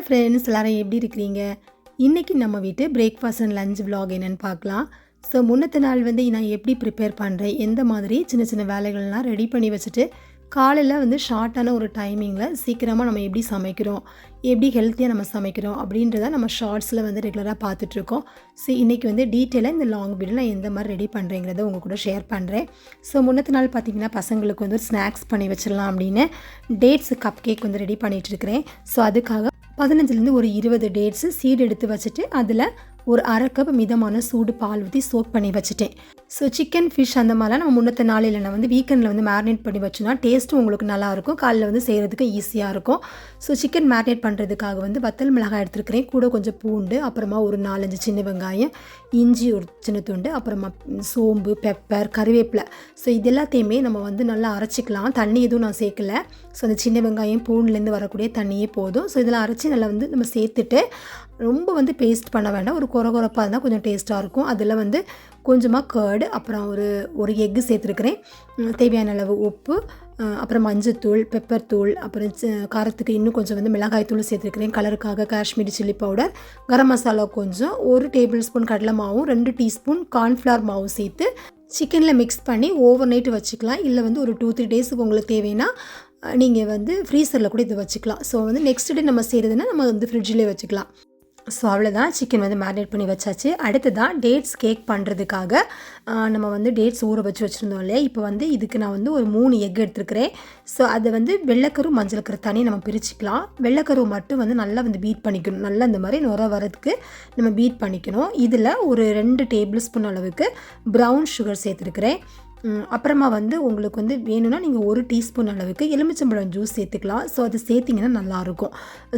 Friends, எல்லாரும் எப்படி இருக்கிறீங்க? இன்றைக்கி நம்ம வீட்டு பிரேக்ஃபாஸ்ட் அண்ட் லஞ்ச் vlog என்னென்னு பார்க்கலாம். ஸோ முன்னத்த நாள் நான் எப்படி ப்ரிப்பேர் பண்ணுறேன், எந்த மாதிரி சின்ன சின்ன வேலைகள்லாம் ரெடி பண்ணி வச்சுட்டு காலையில் ஷார்ட்டான ஒரு டைமிங்கில் சீக்கிரமாக நம்ம எப்படி சமைக்கிறோம், எப்படி ஹெல்த்தியாக நம்ம சமைக்கிறோம் அப்படின்றத நம்ம ஷார்ட்ஸில் ரெகுலராக பார்த்துட்ருக்கோம். ஸோ இன்றைக்கி டீட்டெயிலாக இந்த லாங் வீடியோ நான் எந்த மாதிரி ரெடி பண்ணுறேங்கிறத உங்கள் கூட ஷேர் பண்ணுறேன். ஸோ முன்னத்த நாள் பார்த்திங்கன்னா பசங்களுக்கு ஒரு ஸ்நாக்ஸ் பண்ணி வச்சிடலாம் அப்படின்னு டேட்ஸ் கப் கேக் ரெடி பண்ணிகிட்ருக்கிறேன். ஸோ அதுக்காக 15லேருந்து ஒரு 20 டேட்ஸு சீடு எடுத்து வச்சுட்டு அதில் ஒரு அரை கப் மிதமான சூடு பால் ஊற்றி சோக் பண்ணி வச்சுட்டேன். ஸோ சிக்கன், ஃபிஷ் அந்த மாதிரிலாம் நம்ம முன்னத்த நாளையில் நான் வீக்கெண்டில் மேரினேட் பண்ணி வச்சோன்னா டேஸ்ட்டும் உங்களுக்கு நல்லாயிருக்கும், காலையில் செய்கிறதுக்கு ஈஸியாக இருக்கும். ஸோ சிக்கன் மேரினேட் பண்ணுறதுக்காக வத்தல் மிளகாய் எடுத்துருக்கிறேன், கூட கொஞ்சம் பூண்டு, அப்புறமா ஒரு 4-5 சின்ன வெங்காயம், இஞ்சி ஒரு சின்ன துண்டு, அப்புறமா சோம்பு, பெப்பர், கருவேப்பிலை. ஸோ இது எல்லாத்தையுமே நம்ம நல்லா அரைச்சிக்கலாம். தண்ணி எதுவும் நான் சேர்க்கலை. ஸோ அந்த சின்ன வெங்காயம் பூண்டுலேருந்து வரக்கூடிய தண்ணியே போதும். ஸோ இதெல்லாம் அரைச்சி நல்லா நம்ம சேர்த்துட்டு ரொம்ப பேஸ்ட் பண்ண வேண்டாம், ஒரு கொரகொரப்பாக இருந்தால் கொஞ்சம் டேஸ்ட்டாக இருக்கும். அதில் கொஞ்சமாக கர்டு, அப்புறம் ஒரு எக்கு சேர்த்துருக்கிறேன், தேவையான அளவு உப்பு, அப்புறம் மஞ்சத்தூள், பெப்பர் தூள், அப்புறம் காரத்துக்கு இன்னும் கொஞ்சம் மிளகாய் தூள் சேர்த்துருக்கிறேன், கலருக்காக காஷ்மீரி சில்லி பவுடர், கரம் மசாலா கொஞ்சம், 1 டேபிள் ஸ்பூன் கடலை மாவும் 2 டீஸ்பூன் கார்ன்ஃப்ளவர் மாவும் சேர்த்து சிக்கனில் மிக்ஸ் பண்ணி ஓவர் நைட் வச்சுக்கலாம். இல்லை ஒரு 2-3 டேஸுக்கு உங்களுக்கு தேவைன்னா நீங்கள் ஃப்ரீசரில் கூட இதை வச்சுக்கலாம். ஸோ நெக்ஸ்ட் டே நம்ம செய்கிறதுனா நம்ம ஃப்ரிட்ஜிலே வச்சுக்கலாம். ஸோ அவ்வளோதான், சிக்கன் மேரினேட் பண்ணி வச்சாச்சு. அடுத்து தான் டேட்ஸ் கேக் பண்ணுறதுக்காக நம்ம டேட்ஸ் ஊற வச்சுருந்தோம் இல்லையா. இப்போ இதுக்கு நான் ஒரு 3 எக் எடுத்துருக்கிறேன். ஸோ அதை வெள்ளைக்கரு மஞ்சள் கரு தனி நம்ம பிரிச்சுக்கலாம். வெள்ளைக்கரு மட்டும் நல்லா பீட் பண்ணிக்கணும், நல்லா இந்த மாதிரி நுர வரதுக்கு நம்ம பீட் பண்ணிக்கணும். இதில் ஒரு 2 டேபிள் ஸ்பூன் அளவுக்கு ப்ரௌன் சுகர் சேர்த்துருக்கிறேன். அப்புறமா உங்களுக்கு வேணும்னா நீங்கள் 1 டீஸ்பூன் அளவுக்கு எலுமிச்சம்பழம் ஜூஸ் சேர்த்துக்கலாம். ஸோ அது சேர்த்திங்கன்னா நல்லாயிருக்கும்.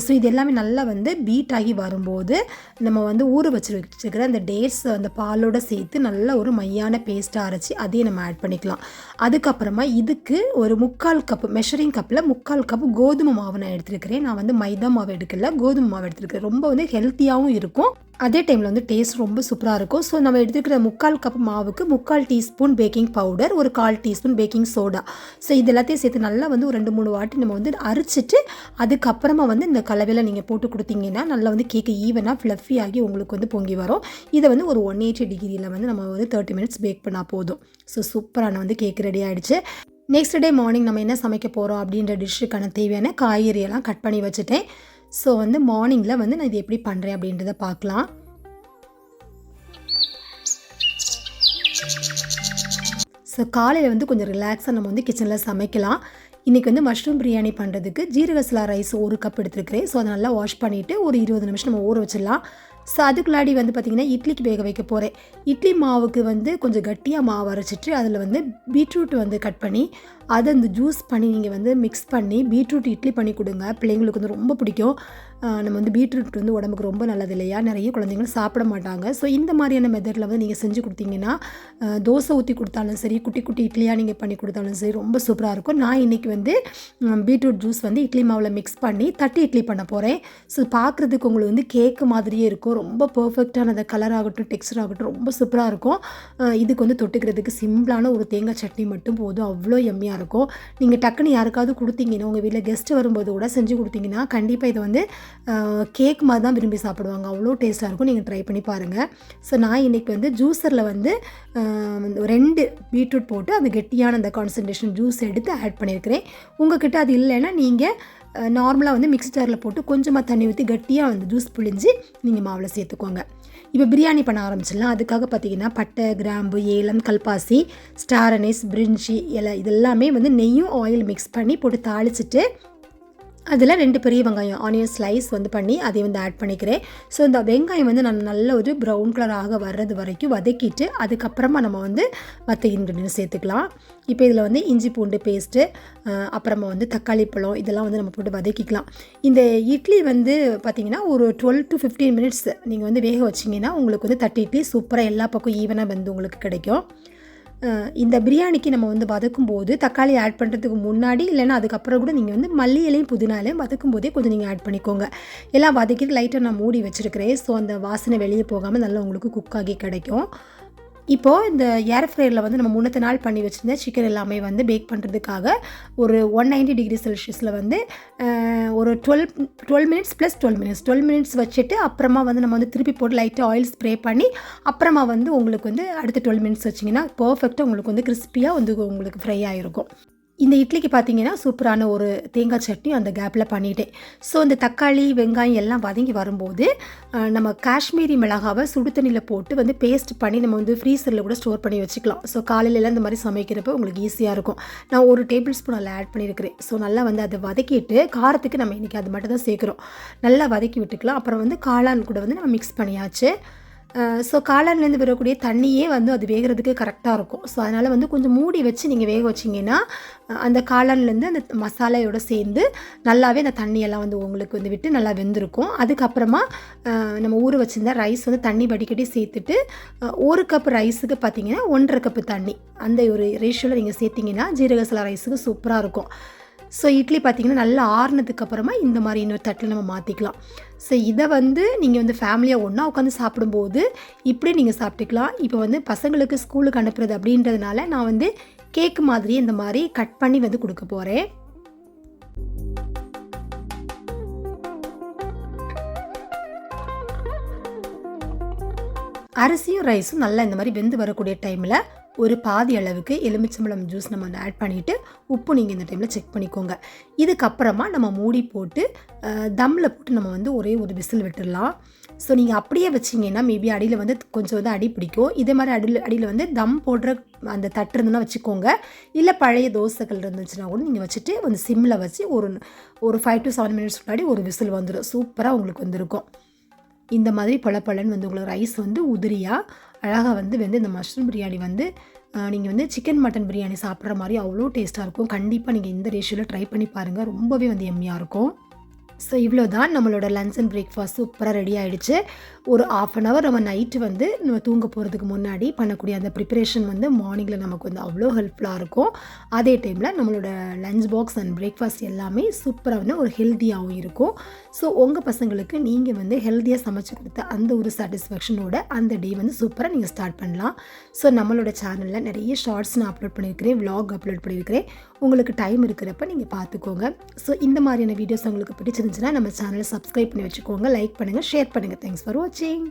ஸோ இது எல்லாமே நல்லா பீட் ஆகி வரும்போது நம்ம ஊற வச்சுருக்கிற அந்த டேட்ஸ் அந்த பாலோடு சேர்த்து நல்லா ஒரு மையான பேஸ்ட்டாக அரைச்சி அதையும் நம்ம ஆட் பண்ணிக்கலாம். அதுக்கப்புறமா இதுக்கு ஒரு 3/4 கப் மெஷரிங் கப்பில் 3/4 கப் கோதுமை மாவு நான் எடுத்துருக்கிறேன். நான் மைதா மாவு எடுக்கல, கோதுமை மாவு எடுத்துருக்கிறேன். ரொம்ப ஹெல்த்தியாகவும் இருக்கும், அதே டைமில் டேஸ்ட் ரொம்ப சூப்பராக இருக்கும். ஸோ நம்ம எடுத்துக்கிற 3/4 கப் மாவுக்கு 3/4 டீஸ்பூன் பேக்கிங் பவுடர், ஒரு 1/4 டீஸ்பூன் பேக்கிங் சோடா. ஸோ இது எல்லாத்தையும் சேர்த்து நல்லா ஒரு 2-3 வாட்டி நம்ம அரைச்சிட்டு அதுக்கப்புறமா இந்த கலவையில் நீங்கள் போட்டு கொடுத்தீங்கன்னா நல்லா கேக்கு ஈவனாக ஃப்ளஃபி ஆகி உங்களுக்கு பொங்கி வரும். இதை ஒரு 180 டிகிரியில் நம்ம 30 மினிட்ஸ் பேக் பண்ணால் போதும். ஸோ சூப்பரான கேக் ரெடி ஆகிடுச்சு. நெக்ஸ்ட் டே மார்னிங் நம்ம என்ன சமைக்க போகிறோம் அப்படின்ற டிஷ்ஷுக்கான தேவையான காய்கறியெல்லாம் கட் பண்ணி வச்சுட்டேன். ஸோ மார்னிங்கில் நான் இது எப்படி பண்ணுறேன் அப்படின்றத பார்க்கலாம். ஸோ காலையில் கொஞ்சம் ரிலாக்ஸாக நம்ம கிச்சனில் சமைக்கலாம். இன்றைக்கி மஷ்ரூம் பிரியாணி பண்ணுறதுக்கு ஜீரகசலா ரைஸ் 1 கப் எடுத்துருக்கிறேன். ஸோ அதை நல்லா வாஷ் பண்ணிவிட்டு ஒரு 20 நிமிஷம் நம்ம ஊற வச்சிடலாம். ஸோ அதுக்குள்ளாடி பார்த்திங்கன்னா இட்லிக்கு வேக வைக்க போகிறேன். இட்லி மாவுக்கு கொஞ்சம் கட்டியாக மாவு அரைச்சிட்டு அதில் பீட்ரூட் கட் பண்ணி அதை ஜூஸ் பண்ணி நீங்கள் மிக்ஸ் பண்ணி பீட்ரூட் இட்லி பண்ணி கொடுங்க. பிள்ளைங்களுக்கு ரொம்ப பிடிக்கும். நம்ம பீட்ரூட் உடம்புக்கு ரொம்ப நல்லது இல்லையா, நிறைய குழந்தைங்களும் சாப்பிட மாட்டாங்க. ஸோ இந்த மாதிரியான மெத்தடில் நீங்கள் செஞ்சு கொடுத்தீங்கன்னா தோசை ஊற்றி கொடுத்தாலும் சரி, குட்டி குட்டி இட்லியாக நீங்கள் பண்ணி கொடுத்தாலும் சரி, ரொம்ப சூப்பராக இருக்கும். நான் இன்றைக்கி பீட்ரூட் ஜூஸ் இட்லி மாவில் மிக்ஸ் பண்ணி தட்டி இட்லி பண்ண போகிறேன். ஸோ பார்க்குறதுக்கு உங்களுக்கு கேக்கு மாதிரியே இருக்கும், ரொம்ப பர்ஃபெக்டான அந்த கலர் ஆகட்டும், டெக்ஸ்டர் ஆகட்டும், ரொம்ப சூப்பராக இருக்கும். இதுக்கு தொட்டுக்கிறதுக்கு சிம்பிளான ஒரு தேங்காய் சட்னி மட்டும் போதும், அவ்வளோ எம்மியாக இருக்கும். நீங்கள் டக்குன்னு யாருக்காவது கொடுத்தீங்கன்னா, உங்கள் வீட்டில் கெஸ்ட்டு வரும்போது கூட செஞ்சு கொடுத்தீங்கன்னா கண்டிப்பாக இதை கேக் மாதிரி தான் விரும்பி சாப்பிடுவாங்க, அவ்வளோ டேஸ்ட்டாக இருக்கும். நீங்கள் ட்ரை பண்ணி பாருங்கள். ஸோ நான் இன்றைக்கி ஜூஸரில் 2 பீட்ரூட் போட்டு அந்த கெட்டியான அந்த கான்சன்ட்ரேஷன் ஜூஸ் எடுத்து ஆட் பண்ணியிருக்கிறேன். உங்கள்கிட்ட அது இல்லைன்னா நீங்கள் நார்மலாக மிக்ஸி ஜாரில் போட்டு கொஞ்சமாக தண்ணி ஊற்றி கட்டியாக ஜூஸ் புழிஞ்சு நீங்கள் மாவில் சேர்த்துக்கோங்க. இப்போ பிரியாணி பண்ண ஆரம்பிச்சிடலாம். அதுக்காக பார்த்திங்கன்னா பட்டை, கிராம்பு, ஏலம், கல்பாசி, ஸ்டார் அனீஸ், பிரிஞ்சி இலை இதெல்லாமே நெய்யும் ஆயில் மிக்ஸ் பண்ணி போட்டு தாளிச்சிட்டு அதில் 2 பெரிய வெங்காயம் ஆனியன் ஸ்லைஸ் பண்ணி அதை ஆட் பண்ணிக்கிறேன். ஸோ இந்த வெங்காயம் நான் நல்ல ஒரு ப்ரௌன் கலராக வர்றது வரைக்கும் வதக்கிட்டு அதுக்கப்புறமா நம்ம மற்ற இன்க்ரீடியன்ஸ் சேர்த்துக்கலாம். இப்போ இதில் இஞ்சி பூண்டு பேஸ்ட்டு, அப்புறமா தக்காளி பழம் இதெல்லாம் நம்ம போட்டு வதக்கிக்கலாம். இந்த இட்லி பார்த்திங்கன்னா ஒரு 12 to 15 மினிட்ஸ் நீங்கள் வேக வச்சிங்கன்னா உங்களுக்கு தட்டு இட்லி சூப்பராக எல்லா பக்கம் ஈவனாக உங்களுக்கு கிடைக்கும். இந்த பிரியாணிக்கு நம்ம வதக்கும் போது தக்காளி ஆட் பண்ணுறதுக்கு முன்னாடி இல்லைன்னா அதுக்கப்புறம் கூட நீங்கள் மல்லி இலையும் புதினா இலையும் வதக்கும் போதே கொஞ்சம் நீங்கள் ஆட் பண்ணிக்கோங்க. எல்லாம் வதக்கிட்டு லைட்டாக நான் மூடி வச்சுருக்கிறேன். ஸோ அந்த வாசனை வெளியே போகாமல் நல்லா உங்களுக்கு குக் ஆகி கிடைக்கும். இப்போது இந்த ஏர் ஃப்ரையரில் வந்து நம்ம முன்னத்த நாள் பண்ணி வச்சுருந்த சிக்கன் எல்லாமே வந்து பேக் பண்ணுறதுக்காக ஒரு 190 டிகிரி செல்சியஸில் வந்து ஒரு 12 மினிட்ஸ் ப்ளஸ் 12 மினிட்ஸ் வச்சுட்டு அப்புறமா வந்து நம்ம வந்து திருப்பி போட்டு லைட்டாக ஆயில் ஸ்ப்ரே பண்ணி அப்புறமா வந்து உங்களுக்கு வந்து அடுத்த 12 மினிட்ஸ் வச்சிங்கன்னா பர்ஃபெக்டாக உங்களுக்கு வந்து கிறிஸ்பியாக வந்து உங்களுக்கு ஃப்ரை ஆகிருக்கும். இந்த இட்லிக்கு பார்த்தீங்கன்னா சூப்பரான ஒரு தேங்காய் சட்னி அந்த கேப்பில் பண்ணிட்டேன். ஸோ இந்த தக்காளி வெங்காயம் எல்லாம் வதங்கி வரும்போது நம்ம காஷ்மீரி மிளகாவை சுடு தண்ணியில் போட்டு வந்து பேஸ்ட் பண்ணி நம்ம வந்து ஃப்ரீசரில் கூட ஸ்டோர் பண்ணி வச்சுக்கலாம். ஸோ காலையிலலாம் இந்த மாதிரி சமைக்கிறப்ப உங்களுக்கு ஈஸியாக இருக்கும். நான் ஒரு டேபிள் ஸ்பூன் அதில் ஆட் பண்ணியிருக்கிறேன். ஸோ நல்லா வந்து அதை வதக்கிட்டு காரத்துக்கு நம்ம இன்றைக்கி அது மட்டும் தான் சேர்க்குறோம். நல்லா வதக்கி விட்டுக்கலாம். அப்புறம் வந்து காளான் கூட வந்து நம்ம மிக்ஸ் பண்ணியாச்சு. ஸோ காளான்லேருந்து வரக்கூடிய தண்ணியே வந்து அது வேகிறதுக்கு கரெக்டாக இருக்கும். ஸோ அதனால் வந்து கொஞ்சம் மூடி வச்சு நீங்கள் வேக வச்சிங்கன்னா அந்த காளான்லேருந்து அந்த மசாலையோடு சேர்ந்து நல்லாவே அந்த தண்ணியெல்லாம் வந்து உங்களுக்கு வந்து விட்டு நல்லா வெந்திருக்கும். அதுக்கப்புறமா நம்ம ஊற வச்சுருந்தா ரைஸ் வந்து தண்ணி வடிகட்டி சேர்த்துட்டு 1 கப் ரைஸுக்கு பார்த்திங்கன்னா 1.5 கப்பு தண்ணி அந்த ஒரு ரேஷியோவில் நீங்கள் சேர்த்திங்கன்னா ஜீரக சலா ரைஸுக்கு சூப்பராக இருக்கும். ஸோ இட்லி பார்த்திங்கன்னா நல்லா ஆறுனதுக்கப்புறமா இந்த மாதிரி இன்னொரு தட்டில் நம்ம மாற்றிக்கலாம். ஸோ இதை வந்து நீங்கள் வந்து ஃபேமிலியாக ஒன்றா உட்காந்து சாப்பிடும்போது இப்படி நீங்கள் சாப்பிட்டுக்கலாம். இப்போ வந்து பசங்களுக்கு ஸ்கூலுக்கு அனுப்புறது அப்படின்றதுனால நான் வந்து கேக்கு மாதிரி இந்த மாதிரி கட் பண்ணி வந்து கொடுக்க போகிறேன். அரிசியும் ரைஸும் நல்லா இந்த மாதிரி வெந்து வரக்கூடிய டைமில் ஒரு பாதி அளவுக்கு எலுமிச்சம்பழம் ஜூஸ் நம்ம வந்து ஆட் பண்ணிவிட்டு உப்பு நீங்கள் இந்த டைமில் செக் பண்ணிக்கோங்க. இதுக்கப்புறமா நம்ம மூடி போட்டு தம்மில் போட்டு நம்ம வந்து ஒரே ஒரு விசில் விட்டுடலாம். ஸோ நீங்கள் அப்படியே வச்சிங்கன்னா மேபி அடியில் வந்து கொஞ்சம் வந்து அடி பிடிக்கும். இதே மாதிரி அடியில் வந்து தம் போடுற அந்த தட்டு இருந்துன்னா வச்சுக்கோங்க. இல்லை பழைய தோசைகள் இருந்துச்சுன்னா கூட நீங்கள் வச்சுட்டு வந்து சிம்மில் வச்சு ஒரு 5 to 7 மினிட்ஸ் முன்னாடி ஒரு விசில் வந்துடும். சூப்பராக உங்களுக்கு வந்துருக்கும். இந்த மாதிரி பழன்னு வந்து உங்களுக்கு ரைஸ் வந்து உதிரியாக அழகாக வந்து இந்த மஷ்ரூம் பிரியாணி வந்து நீங்கள் வந்து சிக்கன் மட்டன் பிரியாணி சாப்பிட்ற மாதிரி அவ்வளோ டேஸ்ட்டாக இருக்கும். கண்டிப்பாக நீங்கள் இந்த ரேஷியோவில் ட்ரை பண்ணி பாருங்கள். ரொம்பவே வந்து எம்மியாக இருக்கும். ஸோ இவ்வளோ தான் நம்மளோட லன்ச் அண்ட் பிரேக்ஃபாஸ்ட் சூப்பராக ரெடி ஆகிடுச்சு. ஒரு 1/2 hour நம்ம நைட்டு வந்து நம்ம தூங்க போகிறதுக்கு முன்னாடி பண்ணக்கூடிய அந்த ப்ரிப்பரேஷன் வந்து மார்னிங்கில் நமக்கு வந்து அவ்வளோ ஹெல்ப்ஃபுல்லாக இருக்கும். அதே டைமில் நம்மளோட லஞ்ச் பாக்ஸ் அண்ட் பிரேக்ஃபாஸ்ட் எல்லாமே சூப்பராக வந்து ஒரு ஹெல்த்தியாகவும் இருக்கும். ஸோ உங்கள் பசங்களுக்கு நீங்கள் வந்து ஹெல்த்தியாக சமைச்சு கொடுத்த அந்த ஒரு சாட்டிஸ்ஃபேக்ஷனோட அந்த டே வந்து சூப்பராக நீங்கள் ஸ்டார்ட் பண்ணலாம். ஸோ நம்மளோட சேனலில் நிறைய ஷார்ட்ஸ் நான் அப்லோட் பண்ணியிருக்கிறேன், விலாக் அப்லோட் பண்ணியிருக்கிறேன். உங்களுக்கு டைம் இருக்கிறப்ப நீங்கள் பார்த்துக்கோங்க. ஸோ இந்த மாதிரியான வீடியோஸ் உங்களுக்கு பிடிச்சிருந்துச்சுன்னா நம்ம சேனலை சப்ஸ்கிரைப் பண்ணி வச்சுக்கோங்க, லைக் பண்ணுங்கள், ஷேர் பண்ணுங்கள். தேங்க்ஸ் ஃபார் வாட்சிங்.